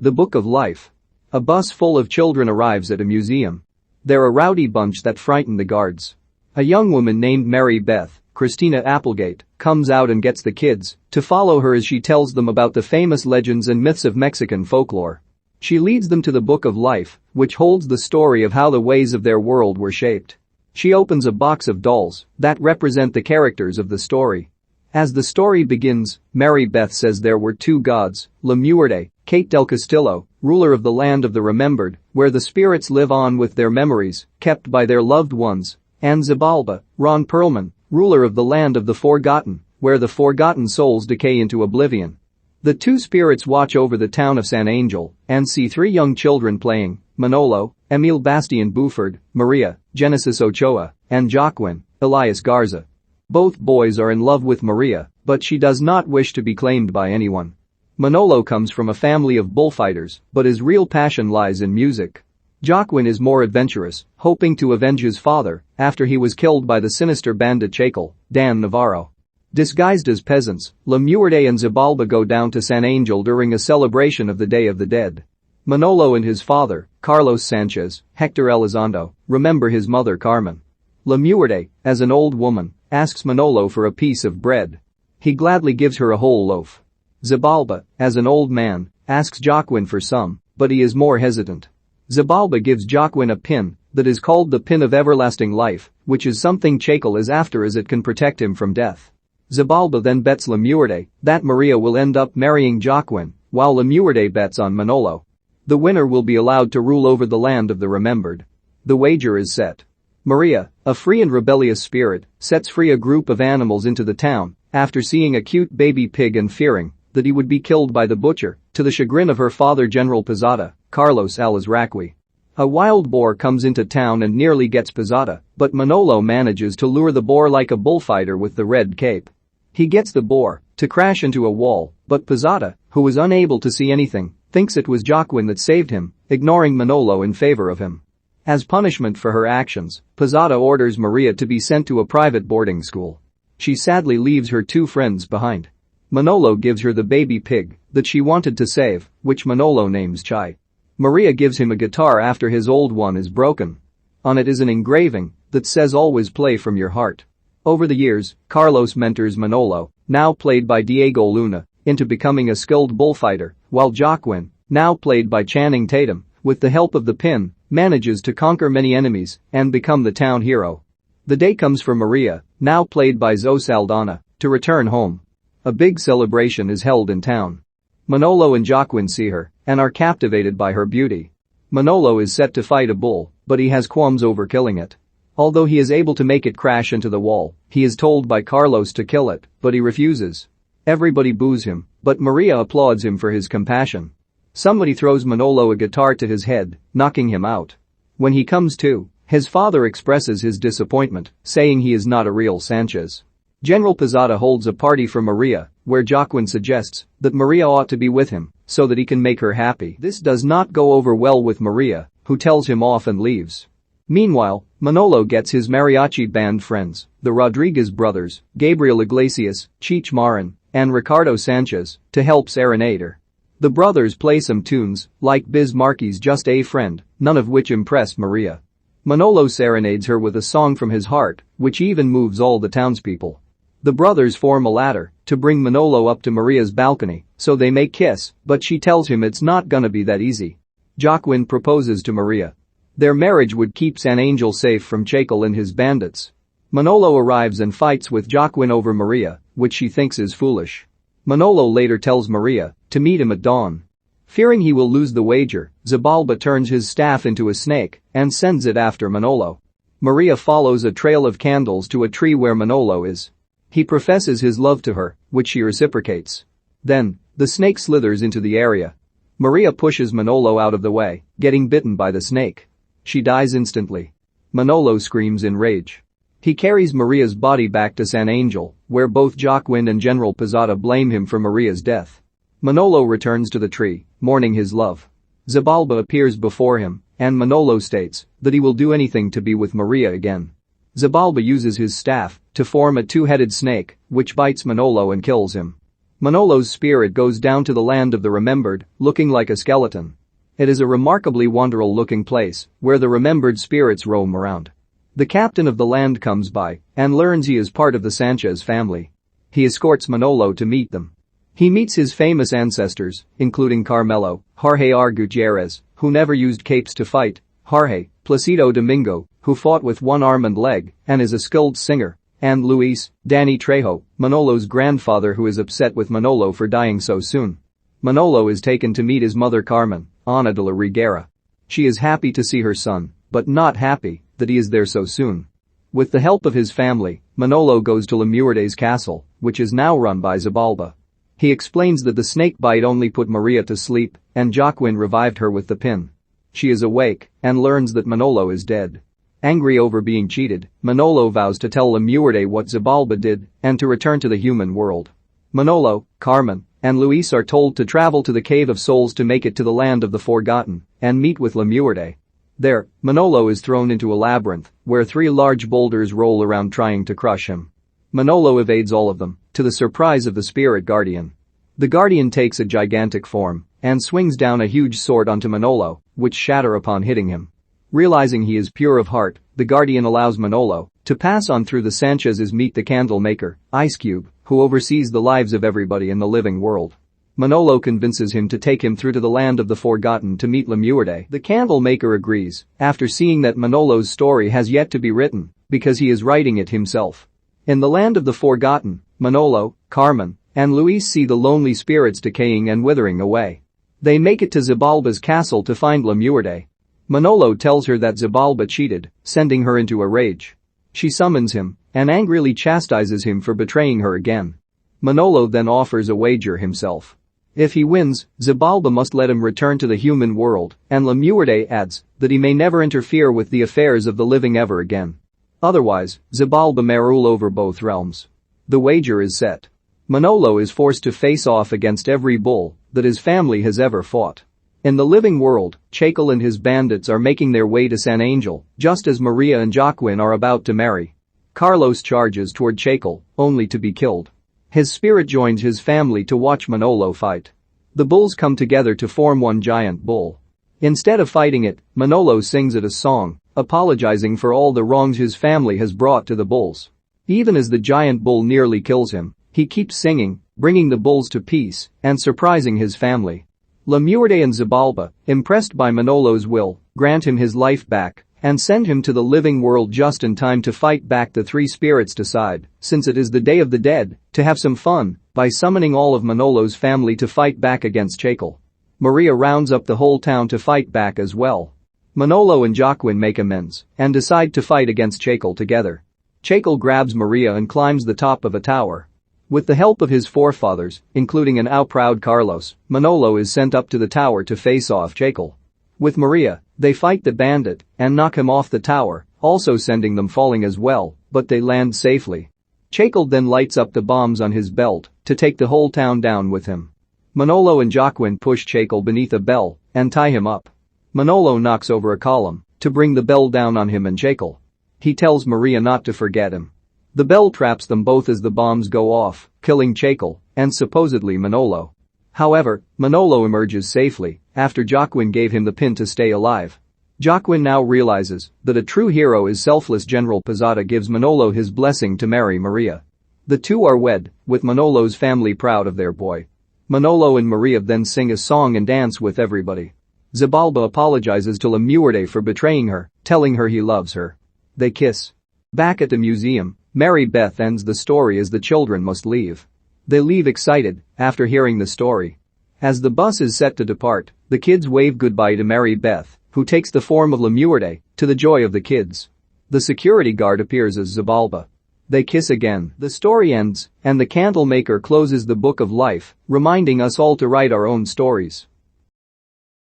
The Book of Life. A bus full of children arrives at a museum. They're a rowdy bunch that frighten the guards. A young woman named Mary Beth, Christina Applegate, comes out and gets the kids to follow her as she tells them about the famous legends and myths of Mexican folklore. She leads them to the Book of Life, which holds the story of how the ways of their world were shaped. She opens a box of dolls that represent the characters of the story. As the story begins, Mary Beth says there were two gods, La Muerte, Kate del Castillo, ruler of the land of the remembered, where the spirits live on with their memories, kept by their loved ones, and Xibalba, Ron Perlman, ruler of the land of the forgotten, where the forgotten souls decay into oblivion. The two spirits watch over the town of San Angel and see three young children playing, Manolo, Emil Bastian Buford, Maria, Genesis Ochoa, and Joaquin, Elias Garza. Both boys are in love with Maria, but she does not wish to be claimed by anyone. Manolo comes from a family of bullfighters, but his real passion lies in music. Joaquin is more adventurous, hoping to avenge his father after he was killed by the sinister bandit Chacal, Dan Navarro. Disguised as peasants, La Muerte and Xibalba go down to San Angel during a celebration of the Day of the Dead. Manolo and his father, Carlos Sanchez, Hector Elizondo, remember his mother Carmen. La Muerte, as an old woman, asks Manolo for a piece of bread. He gladly gives her a whole loaf. Xibalba, as an old man, asks Joaquin for some, but he is more hesitant. Xibalba gives Joaquin a pin that is called the Pin of Everlasting Life, which is something Chacal is after as it can protect him from death. Xibalba then bets La Muerte that Maria will end up marrying Joaquin, while La Muerte bets on Manolo. The winner will be allowed to rule over the land of the remembered. The wager is set. Maria, a free and rebellious spirit, sets free a group of animals into the town after seeing a cute baby pig and fearing that he would be killed by the butcher, to the chagrin of her father General Posada, Carlos Alizraqui. A wild boar comes into town and nearly gets Posada, but Manolo manages to lure the boar like a bullfighter with the red cape. He gets the boar to crash into a wall, but Posada, who is unable to see anything, thinks it was Joaquin that saved him, ignoring Manolo in favor of him. As punishment for her actions, Posada orders Maria to be sent to a private boarding school. She sadly leaves her two friends behind. Manolo gives her the baby pig that she wanted to save, which Manolo names Chai. Maria gives him a guitar after his old one is broken. On it is an engraving that says always play from your heart. Over the years, Carlos mentors Manolo, now played by Diego Luna, into becoming a skilled bullfighter, while Joaquin, now played by Channing Tatum, with the help of the pin, manages to conquer many enemies and become the town hero. The day comes for Maria, now played by Zoe Saldana, to return home. A big celebration is held in town. Manolo and Joaquin see her and are captivated by her beauty. Manolo is set to fight a bull, but he has qualms over killing it. Although he is able to make it crash into the wall, he is told by Carlos to kill it, but he refuses. Everybody boos him, but Maria applauds him for his compassion. Somebody throws Manolo a guitar to his head, knocking him out. When he comes to, his father expresses his disappointment, saying he is not a real Sanchez. General Posada holds a party for Maria, where Joaquin suggests that Maria ought to be with him so that he can make her happy. This does not go over well with Maria, who tells him off and leaves. Meanwhile, Manolo gets his mariachi band friends, the Rodriguez brothers, Gabriel Iglesias, Cheech Marin, and Ricardo Sanchez, to help serenade her. The brothers play some tunes, like Biz Marquis's Just a Friend, none of which impress Maria. Manolo serenades her with a song from his heart, which even moves all the townspeople. The brothers form a ladder to bring Manolo up to Maria's balcony so they may kiss, but she tells him it's not gonna be that easy. Joaquin proposes to Maria. Their marriage would keep San Angel safe from Chacal and his bandits. Manolo arrives and fights with Joaquin over Maria, which she thinks is foolish. Manolo later tells Maria to meet him at dawn. Fearing he will lose the wager, Xibalba turns his staff into a snake and sends it after Manolo. Maria follows a trail of candles to a tree where Manolo is. He professes his love to her, which she reciprocates. Then, the snake slithers into the area. Maria pushes Manolo out of the way, getting bitten by the snake. She dies instantly. Manolo screams in rage. He carries Maria's body back to San Angel, where both Joaquin and General Posada blame him for Maria's death. Manolo returns to the tree, mourning his love. Xibalba appears before him, and Manolo states that he will do anything to be with Maria again. Xibalba uses his staff to form a two-headed snake, which bites Manolo and kills him. Manolo's spirit goes down to the land of the remembered, looking like a skeleton. It is a remarkably wonderful-looking place where the remembered spirits roam around. The captain of the land comes by and learns he is part of the Sanchez family. He escorts Manolo to meet them. He meets his famous ancestors, including Carmelo, Jorge Gutierrez, who never used capes to fight, Jorge, Placido Domingo, who fought with one arm and leg and is a skilled singer, and Luis, Danny Trejo, Manolo's grandfather, who is upset with Manolo for dying so soon. Manolo is taken to meet his mother Carmen, Ana de la Reguera. She is happy to see her son, but not happy that he is there so soon. With the help of his family, Manolo goes to Lemuerde's castle, which is now run by Zabalba. He explains that the snake bite only put Maria to sleep and Joaquin revived her with the pin. She is awake and learns that Manolo is dead. Angry over being cheated, Manolo vows to tell Lemuerde what Zabalba did and to return to the human world. Manolo, Carmen, and Luis are told to travel to the Cave of Souls to make it to the land of the Forgotten and meet with Lemuerde. There, Manolo is thrown into a labyrinth where 3 large boulders roll around trying to crush him. Manolo evades all of them, to the surprise of the spirit guardian. The guardian takes a gigantic form and swings down a huge sword onto Manolo, which shatter upon hitting him. Realizing he is pure of heart, the guardian allows Manolo to pass on through the Sanchez's meet the candle maker, Ice Cube, who oversees the lives of everybody in the living world. Manolo convinces him to take him through to the land of the Forgotten to meet Lemuerde. The candle maker agrees, after seeing that Manolo's story has yet to be written, because he is writing it himself. In the land of the Forgotten, Manolo, Carmen, and Luis see the lonely spirits decaying and withering away. They make it to Zabalba's castle to find Lemuerde. Manolo tells her that Zabalba cheated, sending her into a rage. She summons him and angrily chastises him for betraying her again. Manolo then offers a wager himself. If he wins, Zabalba must let him return to the human world, and Lemuerde adds that he may never interfere with the affairs of the living ever again. Otherwise, Zabalba may rule over both realms. The wager is set. Manolo is forced to face off against every bull that his family has ever fought. In the living world, Chacal and his bandits are making their way to San Angel, just as Maria and Joaquin are about to marry. Carlos charges toward Chacal, only to be killed. His spirit joins his family to watch Manolo fight. The bulls come together to form one giant bull. Instead of fighting it, Manolo sings it a song, apologizing for all the wrongs his family has brought to the bulls. Even as the giant bull nearly kills him, he keeps singing, bringing the bulls to peace and surprising his family. Lemuerde and Zabalba, impressed by Manolo's will, grant him his life back and send him to the living world just in time to fight back the 3 spirits decide, since it is the Day of the Dead, to have some fun by summoning all of Manolo's family to fight back against Chacal. Maria rounds up the whole town to fight back as well. Manolo and Joaquin make amends and decide to fight against Chacal together. Chacal grabs Maria and climbs the top of a tower. With the help of his forefathers, including an proud Carlos, Manolo is sent up to the tower to face off Chacal. With Maria, they fight the bandit and knock him off the tower, also sending them falling as well, but they land safely. Chacal then lights up the bombs on his belt to take the whole town down with him. Manolo and Joaquin push Chacal beneath a bell and tie him up. Manolo knocks over a column to bring the bell down on him and Chacal. He tells Maria not to forget him. The bell traps them both as the bombs go off, killing Chacal and supposedly Manolo. However, Manolo emerges safely after Joaquin gave him the pin to stay alive. Joaquin now realizes that a true hero is selfless. General Posada gives Manolo his blessing to marry Maria. The two are wed, with Manolo's family proud of their boy. Manolo and Maria then sing a song and dance with everybody. Zabalba apologizes to Lemuerde for betraying her, telling her he loves her. They kiss. Back at the museum, Mary Beth ends the story as the children must leave. They leave excited after hearing the story. As the bus is set to depart, the kids wave goodbye to Mary Beth, who takes the form of Lemuerde, to the joy of the kids. The security guard appears as Zabalba. They kiss again. The story ends, and the candle maker closes the book of life, reminding us all to write our own stories.